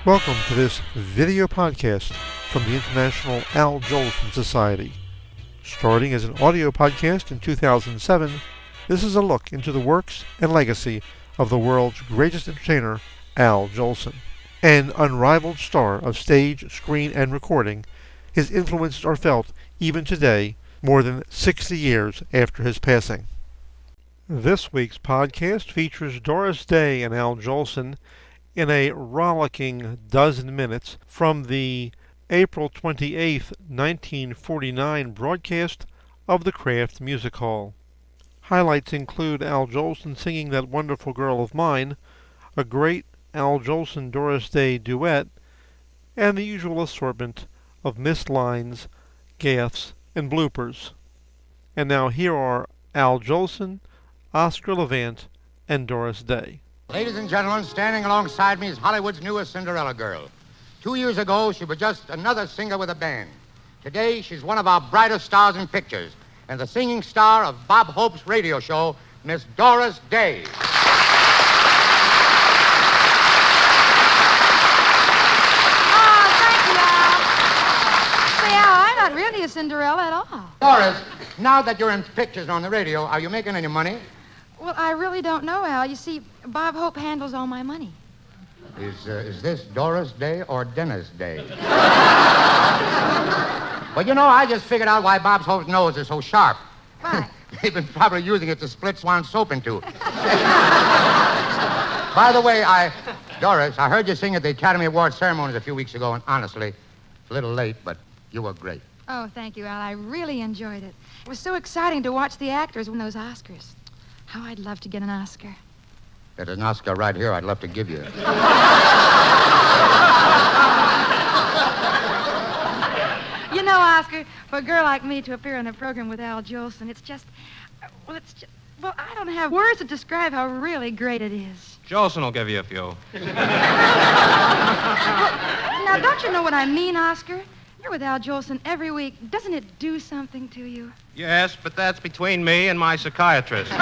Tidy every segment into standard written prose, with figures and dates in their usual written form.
Welcome to this video podcast from the International Al Jolson Society. Starting as an audio podcast in 2007, this is a look into the works and legacy of the world's greatest entertainer, Al Jolson. An unrivaled star of stage, screen, and recording, his influences are felt even today, more than 60 years after his passing. This week's podcast features Doris Day and Al Jolson in a rollicking dozen minutes from the April 28, 1949 broadcast of the Kraft Music Hall. Highlights include Al Jolson singing That Wonderful Girl of Mine, a great Al Jolson Doris Day duet, and the usual assortment of missed lines, gaffes, and bloopers. And now here are Al Jolson, Oscar Levant, and Doris Day. Ladies and gentlemen, standing alongside me is Hollywood's newest Cinderella girl. 2 years ago, she was just another singer with a band. Today, she's one of our brightest stars in pictures, and the singing star of Bob Hope's radio show, Miss Doris Day. Oh, thank you, Al. Say, Al, I'm not really a Cinderella at all. Doris, now that you're in pictures on the radio, are you making any money? Well, I really don't know, Al. You see, Bob Hope handles all my money. Is this Doris Day or Dennis Day? Well, you know, I just figured out why Bob Hope's nose is so sharp. Why? They've been probably using it to split Swan soap into. By the way, Doris, I heard you sing at the Academy Award ceremonies a few weeks ago, and honestly, it's a little late, but you were great. Oh, thank you, Al. I really enjoyed it. It was so exciting to watch the actors win those Oscars. How I'd love to get an Oscar. There's an Oscar right here I'd love to give you. You know, Oscar, for a girl like me to appear on a program with Al Jolson, well, I don't have words to describe how really great it is. Jolson will give you a few. Now, don't you know what I mean, Oscar? You're with Al Jolson every week. Doesn't it do something to you? Yes, but that's between me and my psychiatrist. Well,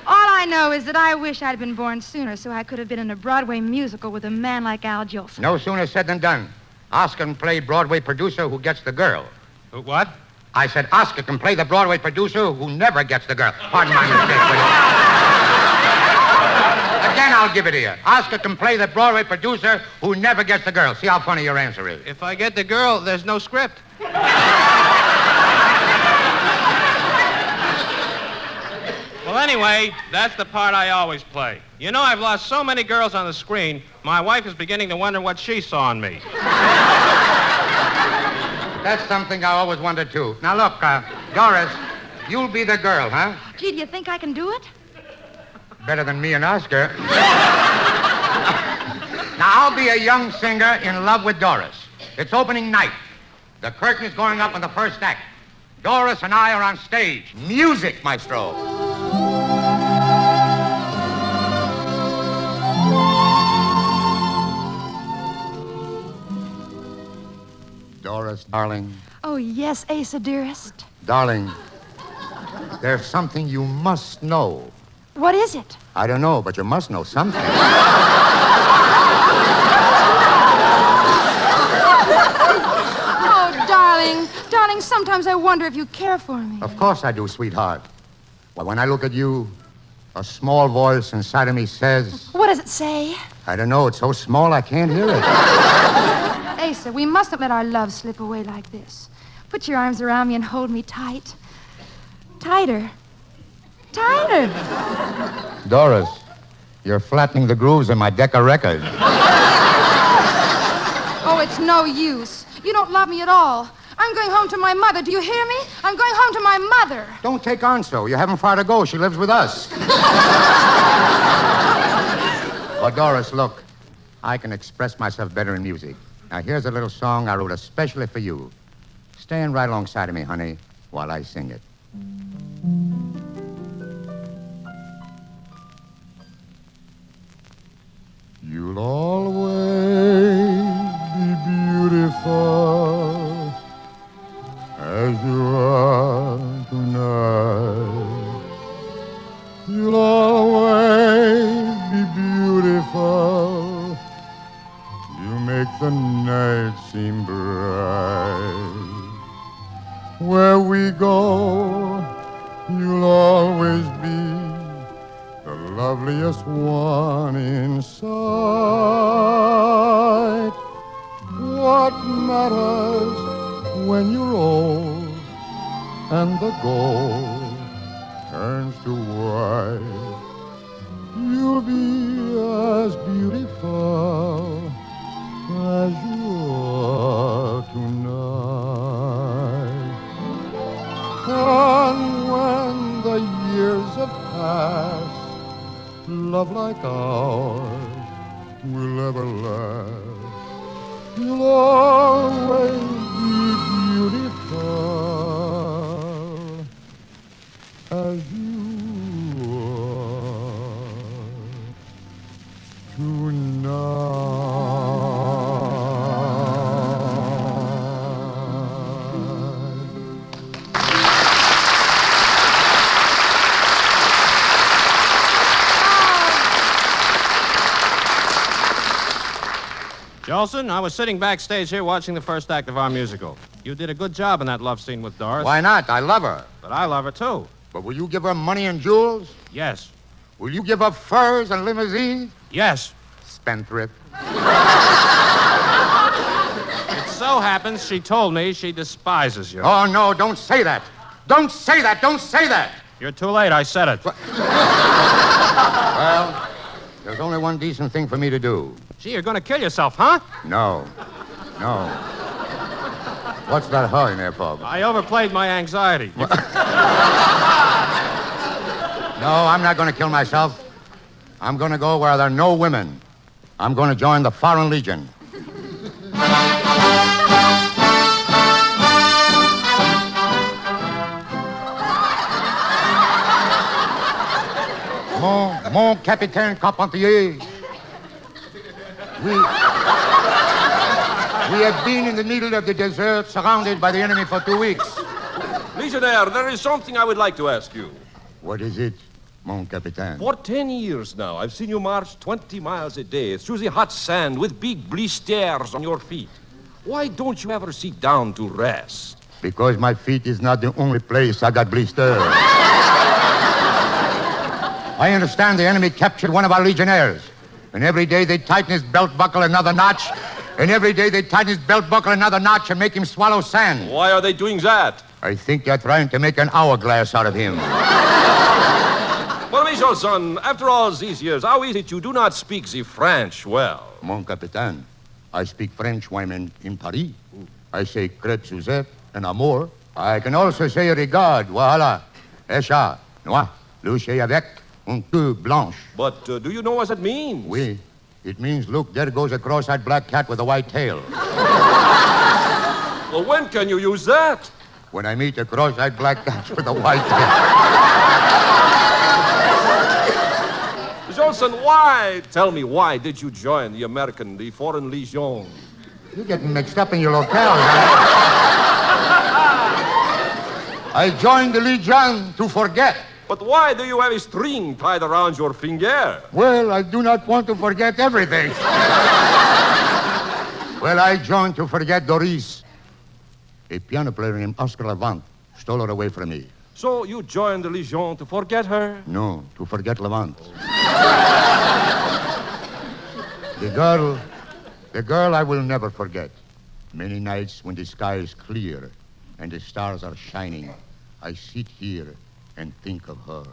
all I know is that I wish I'd been born sooner so I could have been in a Broadway musical with a man like Al Jolson. No sooner said than done. Oscar can play Broadway producer who gets the girl. What? I said Oscar can play the Broadway producer who never gets the girl. Pardon my mistake, will you? Again, I'll give it to you. Oscar can play the Broadway producer who never gets the girl. See how funny your answer is. If I get the girl, there's no script. Well, anyway, that's the part I always play. You know, I've lost so many girls on the screen, my wife is beginning to wonder what she saw in me. That's something I always wondered, too. Now, look, Doris, you'll be the girl, huh? Gee, do you think I can do it? Better than me and Oscar. Now, I'll be a young singer in love with Doris. It's opening night. The curtain is going up on the first act. Doris and I are on stage. Music, maestro. Doris, darling. Oh, yes, Asa, dearest. Darling, there's something you must know. What is it? I don't know, but you must know something. Oh, darling, sometimes I wonder if you care for me. Of course I do, sweetheart. Well, when I look at you, a small voice inside of me says... What does it say? I don't know. It's so small I can't hear it. Asa, we mustn't let our love slip away like this. Put your arms around me and hold me tight. Tighter. Tighter. Doris, you're flattening the grooves in my deck of records. Oh, it's no use. You don't love me at all. I'm going home to my mother. Do you hear me? I'm going home to my mother. Don't take on so. You haven't far to go. She lives with us. Well, Doris, look. I can express myself better in music. Now, here's a little song I wrote especially for you. Stand right alongside of me, honey, while I sing it. You'll always be beautiful as you are tonight. You'll make the night seem bright. Where we go, you'll always be the loveliest one in sight. What matters when you're old and the gold turns to white? You'll be as beautiful as you are tonight. And when the years have passed, love like ours will ever last. You'll always be beautiful as you are tonight. Jolson, I was sitting backstage here watching the first act of our musical. You did a good job in that love scene with Doris. Why not? I love her. But I love her, too. But will you give her money and jewels? Yes. Will you give her furs and limousines? Yes. Spendthrift. It so happens she told me she despises you. Oh, no, don't say that. Don't say that. Don't say that. You're too late. I said it. Well, there's only one decent thing for me to do. Gee, you're going to kill yourself, huh? No. What's that huh in there, Bob? I overplayed my anxiety. No, I'm not going to kill myself. I'm going to go where there are no women. I'm going to join the Foreign Legion. Mon capitaine Carpentier. We have been in the middle of the desert, surrounded by the enemy for 2 weeks. Legionnaire, there is something I would like to ask you. What is it, mon capitaine? For 10 years now, I've seen you march 20 miles a day through the hot sand with big blisters on your feet. Why don't you ever sit down to rest? Because my feet is not the only place I got blisters. I understand the enemy captured one of our legionnaires. And every day they tighten his belt buckle another notch. And every day they tighten his belt buckle another notch and make him swallow sand. Why are they doing that? I think they're trying to make an hourglass out of him. But, Monsieur Son, after all these years, how is it you do not speak the French well? Mon capitaine, I speak French when I'm in Paris. I say crêpe Suzette and amour. I can also say regard, voilà, échat, noir, louché avec un queue blanche. But do you know what it means? Oui. It means, look, there goes a cross-eyed black cat with a white tail. Well, when can you use that? When I meet a cross-eyed black cat with a white tail. Jolson, tell me, why did you join the Foreign Legion? You're getting mixed up in your locales. I joined the Legion to forget. But why do you have a string tied around your finger? Well, I do not want to forget everything. Well, I joined to forget Doris. A piano player named Oscar Levant stole her away from me. So you joined the Legion to forget her? No, to forget Levant. The girl I will never forget. Many nights when the sky is clear and the stars are shining, I sit here and think of her.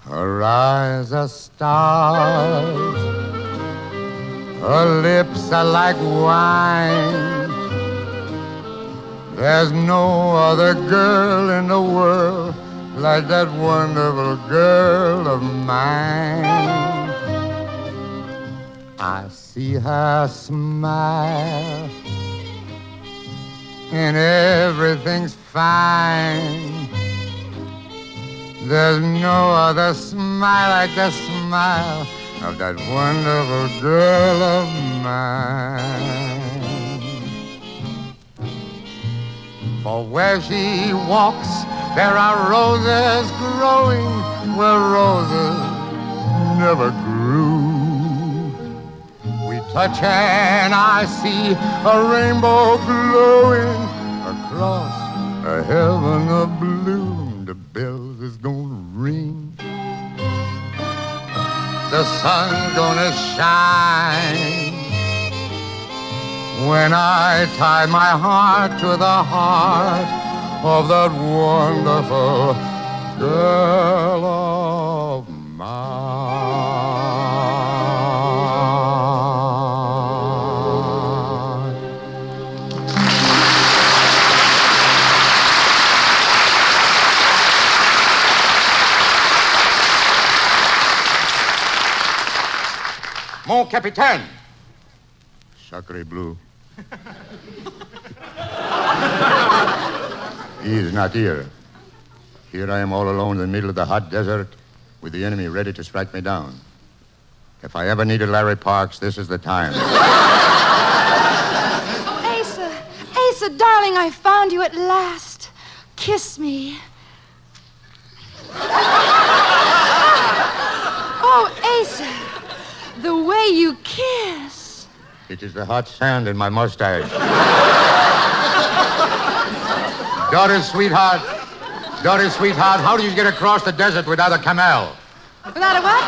Her eyes are stars, her lips are like wine. There's no other girl in the world like that wonderful girl of mine. I see her smile, and everything's fine. There's no other smile like the smile of that wonderful girl of mine. For where she walks, There are roses growing where roses never grew. We touch and I see a rainbow glowing across a heaven of blue. The bells is gonna ring. The sun's gonna shine when I tie my heart to the heart of that wonderful girl of mine. Mon capitaine. Sacre bleu. He is not here. Here I am all alone in the middle of the hot desert with the enemy ready to strike me down. If I ever needed Larry Parks, this is the time. Oh, Asa, Asa, darling, I found you at last. Kiss me. Oh, Asa, the way you kiss. It is the hot sand in my mustache. Doris, sweetheart, how do you get across the desert without a camel? Without a what?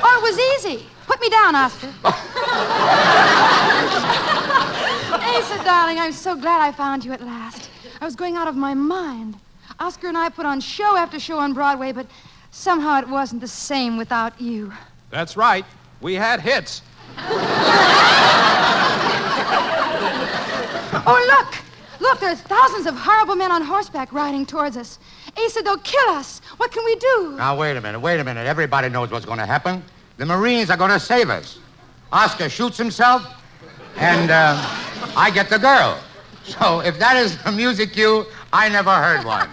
Oh, it was easy. Put me down, Oscar. Asa, darling, I'm so glad I found you at last. I was going out of my mind. Oscar and I put on show after show on Broadway, but somehow it wasn't the same without you. That's right. We had hits. Oh, look! Look, there are thousands of horrible men on horseback riding towards us. Asa, they'll kill us. What can we do? Now, wait a minute. Everybody knows what's going to happen. The Marines are going to save us. Oscar shoots himself, and I get the girl. So if that is a music cue, I never heard one.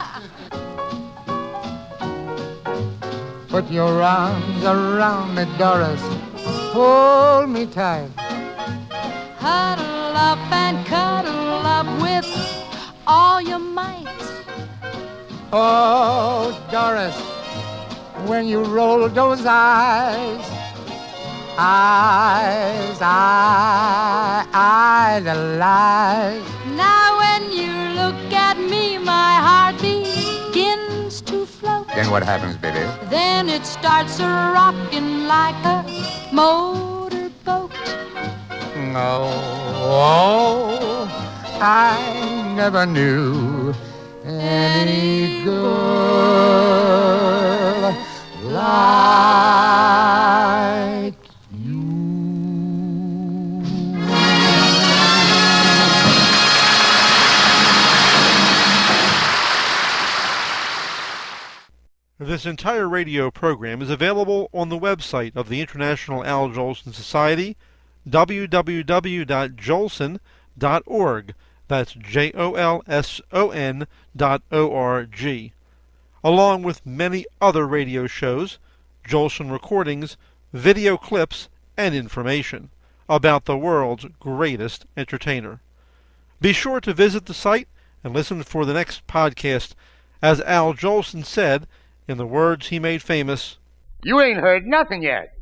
Put your arms around me, Doris. Hold me tight. Huddle up and cuddle up with all your might. Oh, Doris, when you roll those eyes alive. Now when you look at me, my heart begins to float. Then what happens, baby? Then it starts a-rocking like a motorboat. Oh, I never knew any girl like you. This entire radio program is available on the website of the International Al Jolson Society, www.jolson.org. That's JOLSON.org. Along with many other radio shows, Jolson recordings, video clips, and information about the world's greatest entertainer. Be sure to visit the site and listen for the next podcast. As Al Jolson said, in the words he made famous, You ain't heard nothing yet.